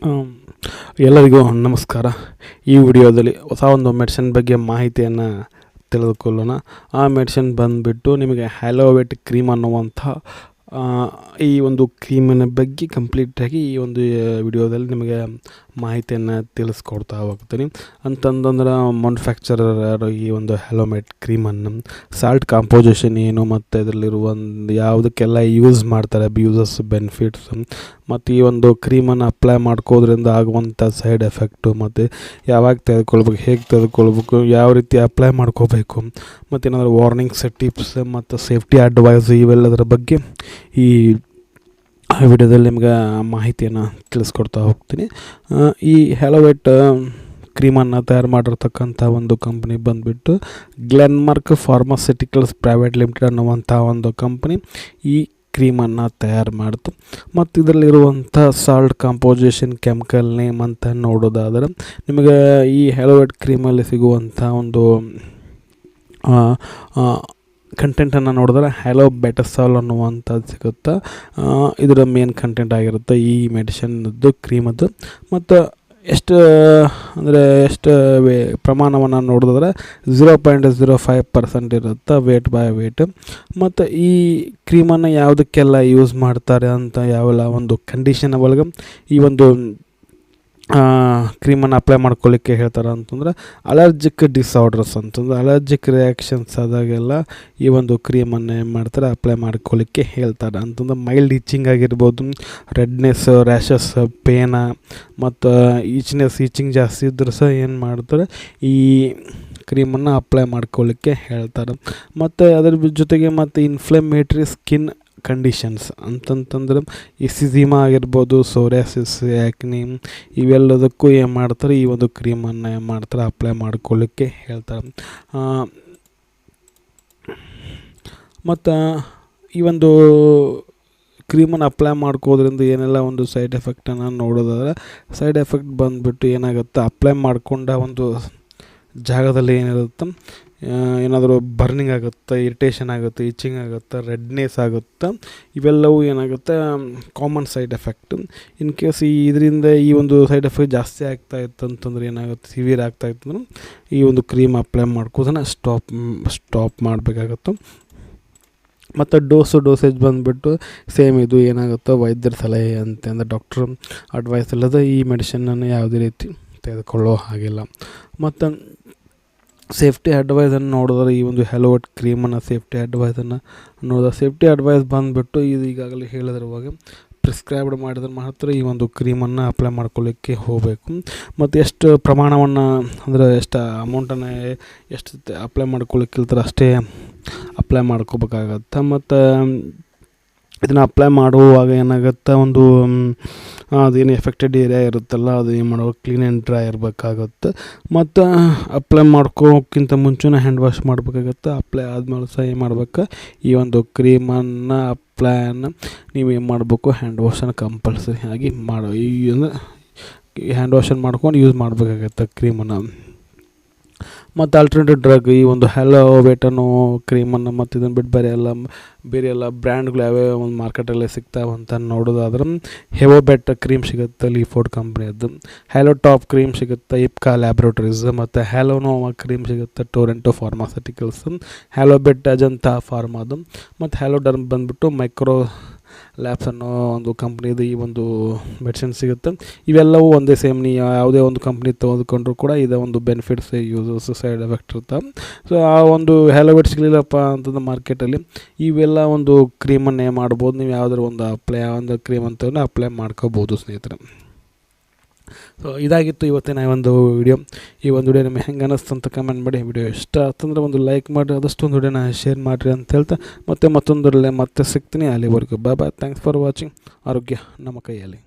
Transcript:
Am, ಎಲ್ಲರಿಗೂ ನಮಸ್ಕಾರ. ಈ ವಿಡಿಯೋದಲ್ಲಿ ಹೊಸ ಒಂದು ಮೆಡಿಸಿನ್ ಬಗ್ಗೆ ಮಾಹಿತಿಯನ್ನು ತಿಳಿದುಕೊಳ್ಳೋಣ. ಆ ಮೆಡಿಸಿನ್ ಬಂದುಬಿಟ್ಟು ನಿಮಗೆ ಹ್ಯಾಲೋವೆಟ್ ಕ್ರೀಮ್ ಅನ್ನುವಂಥ ಈ ಒಂದು ಕ್ರೀಮಿನ ಬಗ್ಗೆ ಕಂಪ್ಲೀಟಾಗಿ ಈ ಒಂದು ವಿಡಿಯೋದಲ್ಲಿ ನಿಮಗೆ ಮಾಹಿತಿಯನ್ನು ತಿಳಿಸ್ಕೊಡ್ತಾ ಹೋಗ್ತೀನಿ. ಅಂತಂದ್ರೆ ಮ್ಯಾನುಫ್ಯಾಕ್ಚರರ್ ಈ ಒಂದು ಹ್ಯಾಲೋವೆಟ್ ಕ್ರೀಮನ್ನು ಸಾಲ್ಟ್ ಕಾಂಪೋಸಿಷನ್ ಏನು ಮತ್ತು ಇದರಲ್ಲಿರುವ ಒಂದು ಯಾವುದಕ್ಕೆಲ್ಲ ಯೂಸ್ ಮಾಡ್ತಾರೆ, ಯೂಸಸ್, ಬೆನಿಫಿಟ್ಸ್ ಮತ್ತು ಈ ಒಂದು ಕ್ರೀಮನ್ನು ಅಪ್ಲೈ ಮಾಡ್ಕೋದ್ರಿಂದ ಆಗುವಂಥ ಸೈಡ್ ಎಫೆಕ್ಟು ಮತ್ತು ಯಾವಾಗ ತೆಗೆದುಕೊಳ್ಬೇಕು, ಹೇಗೆ ತೆಗೆದುಕೊಳ್ಬೇಕು, ಯಾವ ರೀತಿ ಅಪ್ಲೈ ಮಾಡ್ಕೋಬೇಕು ಮತ್ತು ಏನಾದರೂ ವಾರ್ನಿಂಗ್ಸ್, ಟಿಪ್ಸ್ ಮತ್ತು ಸೇಫ್ಟಿ ಅಡ್ವೈಸ್ ಇವೆಲ್ಲದರ ಬಗ್ಗೆ ಈ ವಿಡಿಯೋದಲ್ಲಿ ನಿಮ್ಗೆ ಮಾಹಿತಿಯನ್ನು ತಿಳಿಸ್ಕೊಡ್ತಾ ಹೋಗ್ತೀನಿ. ಈ ಹ್ಯಾಲೋವೆಟ್ ಕ್ರೀಮನ್ನು ತಯಾರು ಮಾಡಿರ್ತಕ್ಕಂಥ ಒಂದು ಕಂಪ್ನಿ ಬಂದುಬಿಟ್ಟು ಗ್ಲೆನ್ಮಾರ್ಕ್ ಫಾರ್ಮಾಸ್ಯೂಟಿಕಲ್ಸ್ ಪ್ರೈವೇಟ್ ಲಿಮಿಟೆಡ್ ಅನ್ನುವಂಥ ಒಂದು ಕಂಪ್ನಿ ಈ ಕ್ರೀಮನ್ನು ತಯಾರು ಮಾಡ್ತು. ಮತ್ತು ಇದರಲ್ಲಿರುವಂಥ ಸಾಲ್ಟ್ ಕಾಂಪೋಸಿಷನ್, ಕೆಮಿಕಲ್ ನೇಮ್ ಅಂತ ನೋಡೋದಾದರೆ ನಿಮಗೆ ಈ ಹ್ಯಾಲೋವೆಟ್ ಕ್ರೀಮಲ್ಲಿ ಸಿಗುವಂಥ ಒಂದು ಕಂಟೆಂಟನ್ನು ನೋಡಿದ್ರೆ ಹ್ಯಾಲೋಬೆಟಸಾಲ್ ಅನ್ನುವಂಥದ್ದು ಸಿಗುತ್ತೆ. ಇದರ ಮೇನ್ ಕಂಟೆಂಟ್ ಆಗಿರುತ್ತೆ ಈ ಮೆಡಿಷನ್ದು, ಕ್ರೀಮದ್ದು. ಮತ್ತು ಎಷ್ಟು ಪ್ರಮಾಣವನ್ನು ನೋಡಿದ್ರೆ 0.05% ಇರುತ್ತೆ ವೇಟ್ ಬೈ ವೇಟ್. ಮತ್ತು ಈ ಕ್ರೀಮನ್ನು ಯಾವುದಕ್ಕೆಲ್ಲ ಯೂಸ್ ಮಾಡ್ತಾರೆ ಅಂತ ಯಾವೆಲ್ಲ ಒಂದು ಕಂಡೀಷನ್ ಒಳಗೆ ಈ ಒಂದು ಕ್ರೀಮನ್ನು ಅಪ್ಲೈ ಮಾಡ್ಕೊಳ್ಳಿಕ್ಕೆ ಹೇಳ್ತಾರೆ ಅಂತಂದ್ರೆ ಅಲರ್ಜಿಕ್ ಡಿಸಾರ್ಡರ್ಸ್ ಅಂತಂದ್ರೆ ಅಲರ್ಜಿಕ್ ರಿಯಾಕ್ಷನ್ಸ್ ಆದಾಗೆಲ್ಲ ಈ ಒಂದು ಕ್ರೀಮನ್ನು ಏನು ಮಾಡ್ತಾರೆ, ಅಪ್ಲೈ ಮಾಡ್ಕೊಳ್ಳಿಕ್ಕೆ ಹೇಳ್ತಾರೆ. ಅಂತಂದ್ರೆ ಮೈಲ್ಡ್ ಇಚಿಂಗ್ ಆಗಿರ್ಬೋದು, ರೆಡ್ನೆಸ್, ರ್ಯಾಷಸ್, ಪೇನ ಮತ್ತು ಈಚಿಂಗ್ ಜಾಸ್ತಿ ಇದ್ರೂ ಸಹ ಏನು ಮಾಡ್ತಾರೆ, ಈ ಕ್ರೀಮನ್ನು ಅಪ್ಲೈ ಮಾಡ್ಕೊಳ್ಳಿಕ್ಕೆ ಹೇಳ್ತಾರೆ. ಮತ್ತು ಅದರ ಜೊತೆಗೆ ಮತ್ತು ಇನ್ಫ್ಲಮೇಟ್ರಿ ಸ್ಕಿನ್ ಕಂಡೀಷನ್ಸ್ ಅಂತಂತಂದ್ರೆ ಎಸಿಜಿಮಾ ಆಗಿರ್ಬೋದು, ಸೋರಿಯಾಸಿಸ್, ಆ್ಯಕ್ನಿ ಇವೆಲ್ಲದಕ್ಕೂ ಏನು ಮಾಡ್ತಾರೆ, ಈ ಒಂದು ಕ್ರೀಮನ್ನು ಏನು ಮಾಡ್ತಾರೆ, ಅಪ್ಲೈ ಮಾಡ್ಕೊಳ್ಳಿಕ್ಕೆ ಹೇಳ್ತಾರೆ. ಮತ್ತು ಈ ಒಂದು ಕ್ರೀಮನ್ನು ಅಪ್ಲೈ ಮಾಡ್ಕೋದ್ರಿಂದ ಏನೆಲ್ಲ ಒಂದು ಸೈಡ್ ಎಫೆಕ್ಟನ್ನು ನೋಡೋದಾದ್ರೆ, ಸೈಡ್ ಎಫೆಕ್ಟ್ ಬಂದುಬಿಟ್ಟು ಏನಾಗುತ್ತೆ, ಅಪ್ಲೈ ಮಾಡ್ಕೊಂಡ ಒಂದು ಜಾಗದಲ್ಲಿ ಏನಿರುತ್ತೆ, ಏನಾದರೂ ಬರ್ನಿಂಗ್ ಆಗುತ್ತೆ, ಇರಿಟೇಷನ್ ಆಗುತ್ತೆ, ಇಚಿಂಗ್ ಆಗುತ್ತೆ, ರೆಡ್ನೆಸ್ ಆಗುತ್ತೆ. ಇವೆಲ್ಲವೂ ಏನಾಗುತ್ತೆ, common side effect. In case ಇದರಿಂದ ಈ ಒಂದು ಸೈಡ್ ಎಫೆಕ್ಟ್ ಜಾಸ್ತಿ ಆಗ್ತಾಯಿತ್ತು ಅಂತಂದ್ರೆ ಏನಾಗುತ್ತೆ, ಸಿವಿಯರ್ ಆಗ್ತಾಯಿತ್ತು ಅಂದ್ರೆ ಈ ಒಂದು ಕ್ರೀಮ್ ಅಪ್ಲೈ ಮಾಡ್ಕೋದನ್ನು ಸ್ಟಾಪ್ ಮಾಡಬೇಕಾಗುತ್ತೆ. ಮತ್ತು ಡೋಸೇಜ್ ಬಂದುಬಿಟ್ಟು ಸೇಮ್ ಇದು ಏನಾಗುತ್ತೆ, ವೈದ್ಯರ ಸಲಹೆ ಅಂತಂದರೆ ಡಾಕ್ಟ್ರ್ ಅಡ್ವೈಸ್ ಇಲ್ಲದೆ ಈ ಮೆಡಿಸಿನನ್ನು ಯಾವುದೇ ರೀತಿ ತೆಗೆದುಕೊಳ್ಳೋ ಹಾಗಿಲ್ಲ. ಮತ್ತು ಸೇಫ್ಟಿ ಅಡ್ವೈಸನ್ನು ನೋಡಿದ್ರೆ ಈ ಒಂದು ಹ್ಯಾಲೋವೆಟ್ ಕ್ರೀಮನ್ನು ಸೇಫ್ಟಿ ಅಡ್ವೈಸ್ ಬಂದುಬಿಟ್ಟು ಇದು ಈಗಾಗಲೇ ಹೇಳಿದಿರುವಾಗ ಪ್ರಿಸ್ಕ್ರೈಬ್ಡ್ ಮಾಡಿದ್ರೆ ಮಾತ್ರ ಈ ಒಂದು ಕ್ರೀಮನ್ನು ಅಪ್ಲೈ ಮಾಡ್ಕೊಳ್ಳಿಕ್ಕೆ ಹೋಗಬೇಕು. ಮತ್ತು ಎಷ್ಟು ಪ್ರಮಾಣವನ್ನು ಅಂದರೆ ಎಷ್ಟು ಅಮೌಂಟನ್ನು ಎಷ್ಟು ಅಪ್ಲೈ ಮಾಡ್ಕೊಳ್ಳಿಕ್ಕಿಲ್ತಾರೆ ಅಷ್ಟೇ ಅಪ್ಲೈ ಮಾಡ್ಕೋಬೇಕಾಗತ್ತೆ. ಮತ್ತು ಇದನ್ನು ಅಪ್ಲೈ ಮಾಡುವಾಗ ಏನಾಗುತ್ತೆ, ಒಂದು ಅದೇನು ಎಫೆಕ್ಟೆಡ್ ಏರಿಯಾ ಇರುತ್ತಲ್ಲ ಅದು ಏನು ಮಾಡಬೇಕು, ಕ್ಲೀನ್ ಆ್ಯಂಡ್ ಡ್ರೈ ಇರಬೇಕಾಗುತ್ತೆ. ಮತ್ತು ಅಪ್ಲೈ ಮಾಡ್ಕೋಕ್ಕಿಂತ ಮುಂಚೆನೇ ಹ್ಯಾಂಡ್ ವಾಶ್ ಮಾಡಬೇಕಾಗತ್ತೆ. ಅಪ್ಲೈ ಆದಮೇಲೆ ಸಹ ಏನು ಮಾಡಬೇಕು, ಈ ಒಂದು ಕ್ರೀಮನ್ನು ಅಪ್ಲೈಯನ್ನು ನೀವು ಏನು ಮಾಡಬೇಕು, ಹ್ಯಾಂಡ್ ವಾಶನ್ನು ಕಂಪಲ್ಸರಿ ಆಗಿ ಹ್ಯಾಂಡ್ ವಾಶನ್ನು ಮಾಡ್ಕೊಂಡು ಯೂಸ್ ಮಾಡಬೇಕಾಗತ್ತೆ ಕ್ರೀಮನ್ನು. ಮತ್ತು ಆಲ್ಟರ್ನೇಟಿವ್ ಡ್ರಗ್ ಈ ಒಂದು ಹ್ಯಾಲೋವೆಟ್ ಅನ್ನೋ ಕ್ರೀಮನ್ನು ಮತ್ತು ಇದನ್ನು ಬಿಟ್ಟು ಬೇರೆ ಎಲ್ಲ ಬ್ರ್ಯಾಂಡ್ಗಳು ಯಾವ್ಯಾವ ಒಂದು ಮಾರ್ಕೆಟಲ್ಲೇ ಸಿಗ್ತಾವೆ ಅಂತ ನೋಡೋದಾದ್ರೆ ಹೆವೋಬೆಟ್ ಕ್ರೀಮ್ ಸಿಗುತ್ತೆ ಲೀಫೋರ್ಡ್ ಕಂಪ್ನಿಯದ್ದು, ಹ್ಯಾಲೋ ಟಾಪ್ ಕ್ರೀಮ್ ಸಿಗುತ್ತೆ ಇಪ್ಕಾ ಲ್ಯಾಬ್ರೋಟರೀಸ್, ಮತ್ತು ಹ್ಯಾಲೋನೋವಾ ಕ್ರೀಮ್ ಸಿಗುತ್ತೆ ಟೊರೆಂಟೋ ಫಾರ್ಮಾಸ್ಯೂಟಿಕಲ್ಸ್, ಹ್ಯಾಲೋಬೆಟ್ ಅಜಂತಾ ಫಾರ್ಮಾದು, ಮತ್ತು ಹ್ಯಾಲೋಡರ್ಮ್ ಬಂದುಬಿಟ್ಟು ಮೈಕ್ರೋ ಲ್ಯಾಬ್ಸ್ ಅನ್ನೋ ಒಂದು ಕಂಪ್ನಿದು ಈ ಒಂದು ಮೆಡಿಸಿನ್ ಸಿಗುತ್ತೆ. ಇವೆಲ್ಲವೂ ಒಂದೇ ಸೇಮ್. ನೀವು ಯಾವುದೇ ಒಂದು ಕಂಪ್ನಿ ತೆಗೆದುಕೊಂಡ್ರೂ ಕೂಡ ಇದೇ ಒಂದು ಬೆನಿಫಿಟ್ಸ್, ಯೂಸಸ್, ಸೈಡ್ ಎಫೆಕ್ಟ್ ಇರುತ್ತೆ. ಸೊ ಆ ಒಂದು ಹ್ಯಾಲೋವೆಟ್ ಸಿಗಲಿಲ್ಲಪ್ಪ ಅಂತಂದ್ರೆ ಮಾರ್ಕೆಟಲ್ಲಿ ಇವೆಲ್ಲ ಒಂದು ಕ್ರೀಮನ್ನು ಏನು ಮಾಡ್ಬೋದು, ನೀವು ಯಾವುದಾದ್ರು ಒಂದು ಕ್ರೀಮ್ ಅಂತ ಅಪ್ಲೈ ಮಾಡ್ಕೋಬೋದು ಸ್ನೇಹಿತರೆ. ಸೊ ಇದಾಗಿತ್ತು ಇವತ್ತಿನ ಒಂದು ವಿಡಿಯೋ. ಈ ಒಂದು ವಿಡಿಯೋ ನಿಮಗೆ ಹೆಂಗೆ ಅನ್ನಿಸ್ತು ಅಂತ ಕಮೆಂಟ್ ಮಾಡಿ. ವಿಡಿಯೋ ಇಷ್ಟ ಆತಂದ್ರೆ ಒಂದು ಲೈಕ್ ಮಾಡಿ, ಆದಷ್ಟು ಒಂದು ವಿಡಿಯೋನ ಶೇರ್ ಮಾಡಿರಿ ಅಂತ ಹೇಳ್ತಾ ಮತ್ತೆ ಮತ್ತೊಂದರಲ್ಲೇ ಮತ್ತೆ ಸಿಗ್ತೀನಿ. ಅಲ್ಲಿವರೆಗೂ ಬಾಯ್. Thanks for watching. ಆರೋಗ್ಯ ನಮ್ಮ ಕೈಯಲ್ಲಿ.